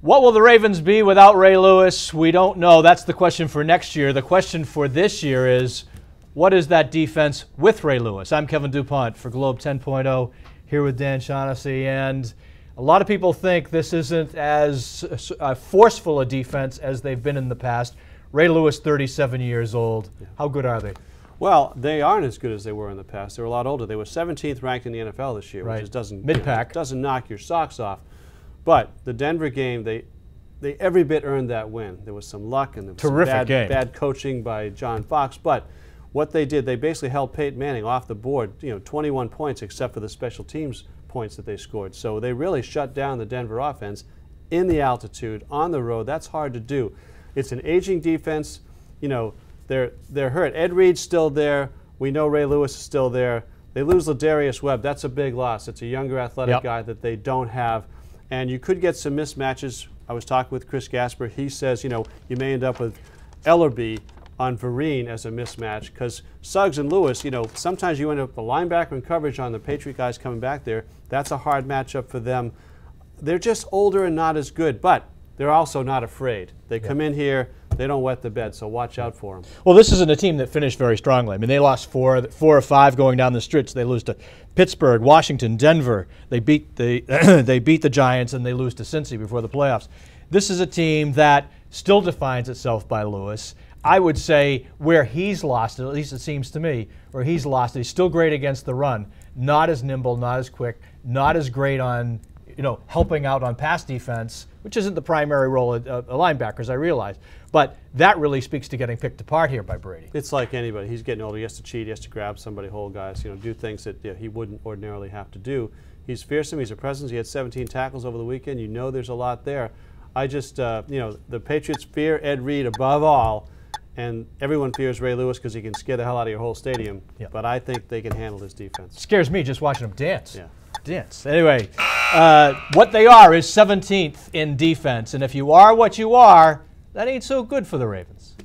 What will the Ravens be without Ray Lewis? We don't know. That's the question for next year. The question for this year is, what is that defense with Ray Lewis? I'm Kevin Dupont for Globe 10.0, here with Dan Shaughnessy. And a lot of people think this isn't as forceful a defense as they've been in the past. Ray Lewis, 37 years old. How good are they? Well, they aren't as good as they were in the past. They were a lot older. They were 17th ranked in the NFL this year, which just doesn't mid-pack. Doesn't knock your socks off. But the Denver game, they every bit earned that win. There was some luck and there was some bad coaching by John Fox. But what they did, they basically held Peyton Manning off the board, 21 points except for the special teams points that they scored. So they really shut down the Denver offense in the altitude, on the road. That's hard to do. It's an aging defense. They're hurt. Ed Reed's still there. We know Ray Lewis is still there. They lose Ladarius Webb. That's a big loss. It's a younger athletic guy that they don't have. And you could get some mismatches. I was talking with Chris Gasper. He says, you may end up with Ellerbe on Vereen as a mismatch because Suggs and Lewis, sometimes you end up with a linebacker in coverage on the Patriot guys coming back there. That's a hard matchup for them. They're just older and not as good, but they're also not afraid. They come in here, they don't wet the bed, so watch out for them. Well, this isn't a team that finished very strongly. I mean, they lost four or five going down the stretch. They lose to Pittsburgh, Washington, Denver. They beat the they beat the Giants, and they lose to Cincy before the playoffs. This is a team that still defines itself by Lewis. I would say where he's lost it, at least it seems to me, where he's lost it, he's still great against the run. Not as nimble, not as quick, not as great on helping out on pass defense, which isn't the primary role of linebackers, I realize. But that really speaks to getting picked apart here by Brady. It's like anybody. He's getting older. He has to cheat. He has to grab somebody, hold guys, do things that he wouldn't ordinarily have to do. He's fearsome. He's a presence. He had 17 tackles over the weekend. There's a lot there. I just, the Patriots fear Ed Reed above all, and everyone fears Ray Lewis because he can scare the hell out of your whole stadium. But I think they can handle this defense. Scares me just watching them dance. Yeah. Dance. Anyway, what they are is 17th in defense, and if you are what you are, that ain't so good for the Ravens.